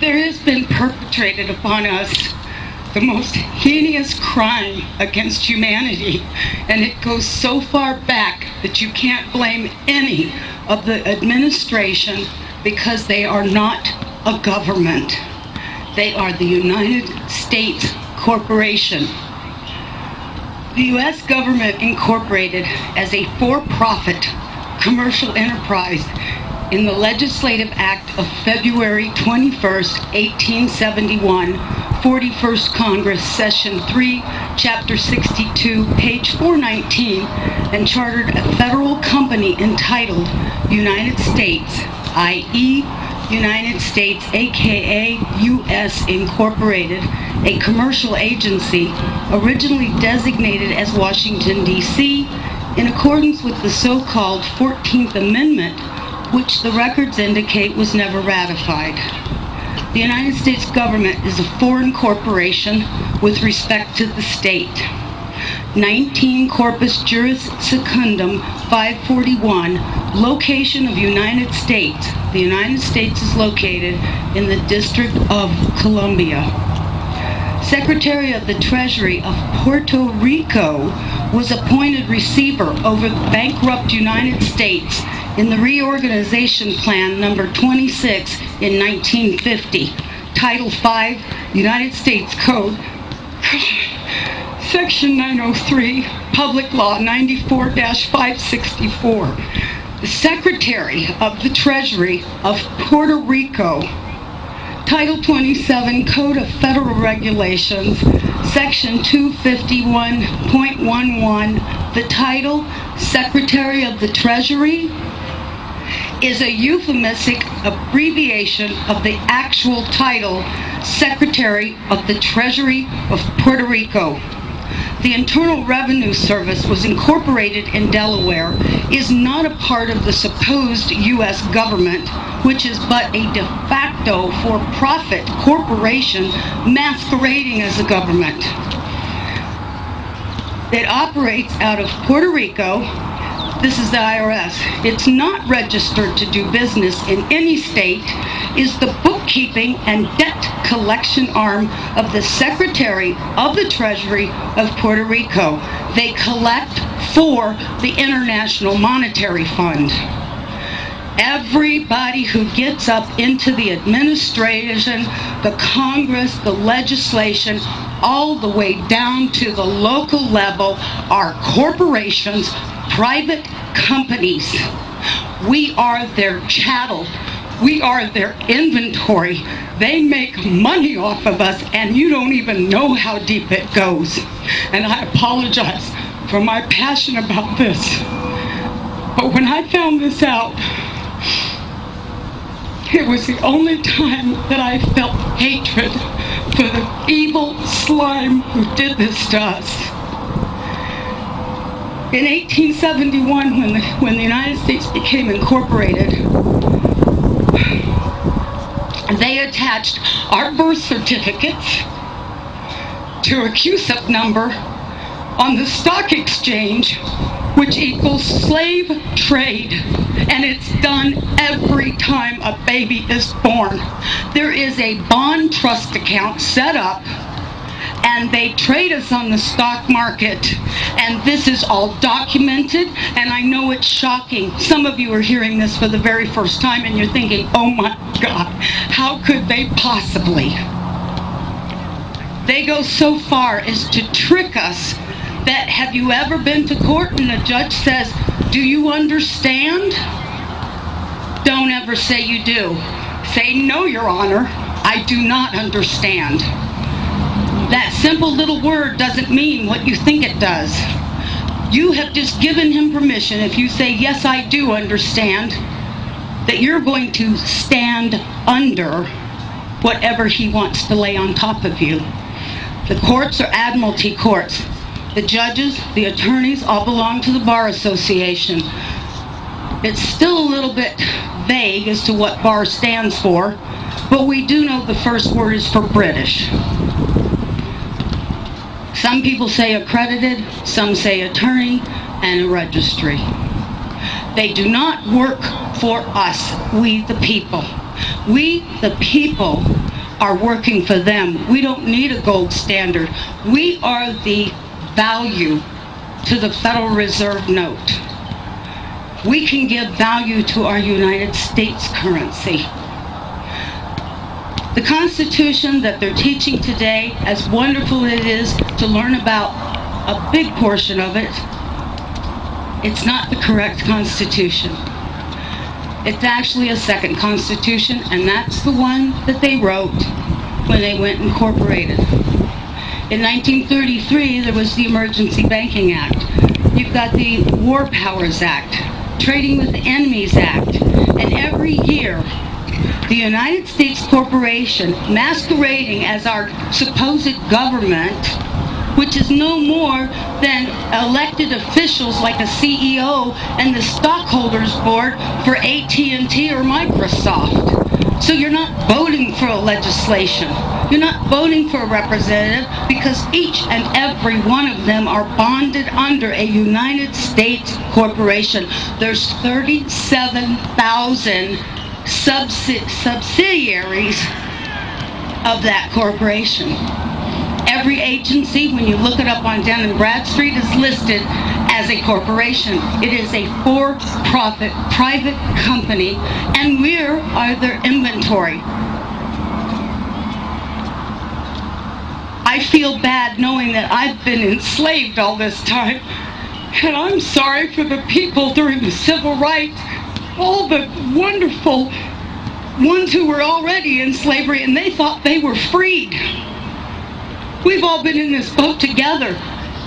There has been perpetrated upon us the most heinous crime against humanity, and it goes so far back that you can't blame any of the administration because they are not a government. They are the United States Corporation. The U.S. government incorporated as a for-profit commercial enterprise in the Legislative Act of February 21st, 1871, 41st Congress, Session 3, Chapter 62, page 419, and chartered a federal company entitled United States, i.e., United States, aka U.S. Incorporated, a commercial agency originally designated as Washington, D.C., in accordance with the so-called 14th Amendment, which the records indicate was never ratified. The United States government is a foreign corporation with respect to the state. 19 Corpus Juris Secundum 541, location of United States. The United States is located in the District of Columbia. Secretary of the Treasury of Puerto Rico was appointed receiver over the bankrupt United States in the Reorganization Plan number 26 in 1950, Title 5, United States Code, Section 903, Public Law 94-564. The Secretary of the Treasury of Puerto Rico, Title 27, Code of Federal Regulations, Section 251.11, the title, Secretary of the Treasury, is a euphemistic abbreviation of the actual title, Secretary of the Treasury of Puerto Rico. The Internal Revenue Service was incorporated in Delaware, is not a part of the supposed U.S. government, which is but a de facto for-profit corporation masquerading as a government. It operates out of Puerto Rico. This is the IRS. It's not registered to do business in any state, is the bookkeeping and debt collection arm of the Secretary of the Treasury of Puerto Rico. They collect for the International Monetary Fund. Everybody who gets up into the administration, the Congress, the legislation, all the way down to the local level are corporations, private companies. We are their chattel. We are their inventory. They make money off of us, and you don't even know how deep it goes. And I apologize for my passion about this. But when I found this out, it was the only time that I felt hatred for the evil slime who did this to us. In 1871, when the United States became incorporated, they attached our birth certificates to a CUSIP number on the stock exchange, which equals slave trade. And it's done every time a baby is born. There is a bond trust account set up, and they trade us on the stock market. And this is all documented, and I know it's shocking. Some of you are hearing this for the very first time, and you're thinking, oh my God, how could they possibly? They go so far as to trick us that, have you ever been to court and the judge says, do you understand? Don't ever say you do. Say, no, Your Honor, I do not understand. That simple little word doesn't mean what you think it does. You have just given him permission, if you say, yes, I do understand, that you're going to stand under whatever he wants to lay on top of you. The courts are admiralty courts. The judges, the attorneys, all belong to the Bar Association. It's still a little bit vague as to what bar stands for, but we do know the first word is for British. Some people say accredited, some say attorney, and a registry. They do not work for us, we the people. We the people are working for them. We don't need a gold standard. We are the value to the Federal Reserve note. We can give value to our United States currency. The Constitution that they're teaching today, as wonderful it is to learn about a big portion of it, it's not the correct Constitution. It's actually a second Constitution, and that's the one that they wrote when they went and incorporated. In 1933, there was the Emergency Banking Act. You've got the War Powers Act, Trading with Enemies Act, and every year, the United States corporation, masquerading as our supposed government, which is no more than elected officials like a CEO and the stockholders board for AT&T or Microsoft. So you're not voting for a legislation. You're not voting for a representative because each and every one of them are bonded under a United States corporation. There's 37,000 subsidiaries of that corporation. Every agency, when you look it up on Dun & Bradstreet, is listed as a corporation. It is a for-profit private company, and we are their inventory. I feel bad knowing that I've been enslaved all this time, and I'm sorry for the people during the civil rights, all the wonderful ones who were already in slavery and they thought they were freed. We've all been in this boat together,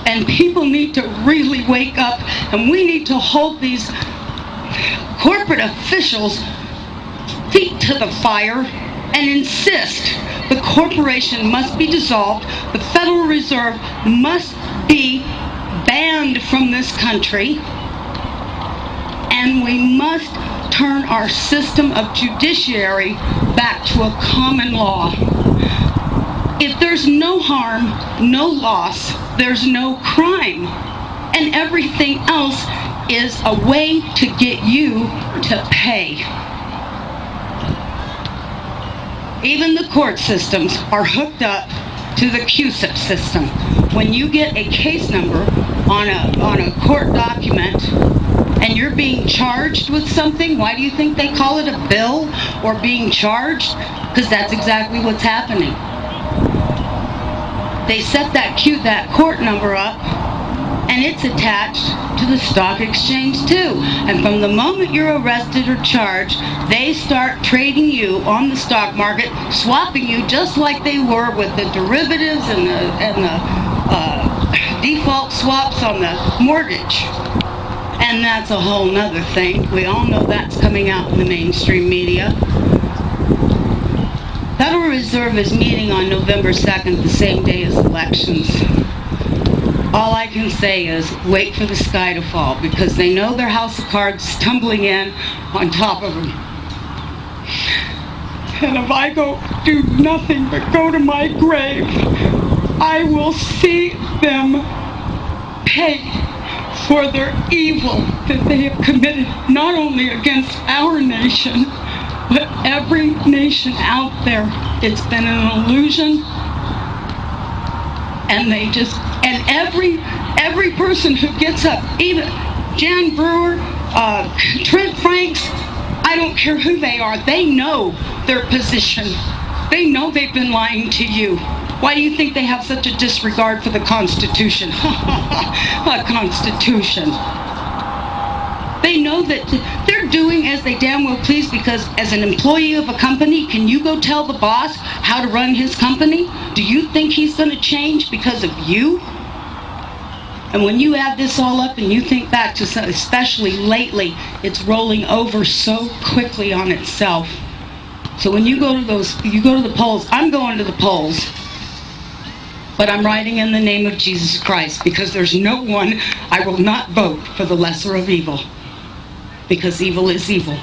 and people need to really wake up, and we need to hold these corporate officials' feet to the fire and insist the corporation must be dissolved, the Federal Reserve must be banned from this country, and we must turn our system of judiciary back to a common law. If there's no harm, no loss, there's no crime. And everything else is a way to get you to pay. Even the court systems are hooked up to the QSIP system. When you get a case number on a court document and you're being charged with something, why do you think they call it a bill or being charged? Because that's exactly what's happening. They set that court number up, and it's attached to the stock exchange too. And from the moment you're arrested or charged, they start trading you on the stock market, swapping you just like they were with the derivatives and the default swaps on the mortgage. And that's a whole nother thing. We all know that's coming out in the mainstream media. Federal Reserve is meeting on November 2nd, the same day as elections. All I can say is wait for the sky to fall, because they know their house of cards is tumbling in on top of them. And if I do nothing but go to my grave, I will see them pay for their evil that they have committed, not only against our nation, but every nation out there. It's been an illusion, and every person who gets up, even Jan Brewer, Trent Franks, I don't care who they are, they know their position. They know they've been lying to you. Why do you think they have such a disregard for the Constitution? A Constitution. They know that they're doing as they damn well please, because as an employee of a company, can you go tell the boss how to run his company? Do you think he's going to change because of you? And when you add this all up and you think back to, especially lately, it's rolling over so quickly on itself. So when you go to the polls, I'm going to the polls, but I'm writing in the name of Jesus Christ, because there's no one, I will not vote for the lesser of evil, because evil is evil.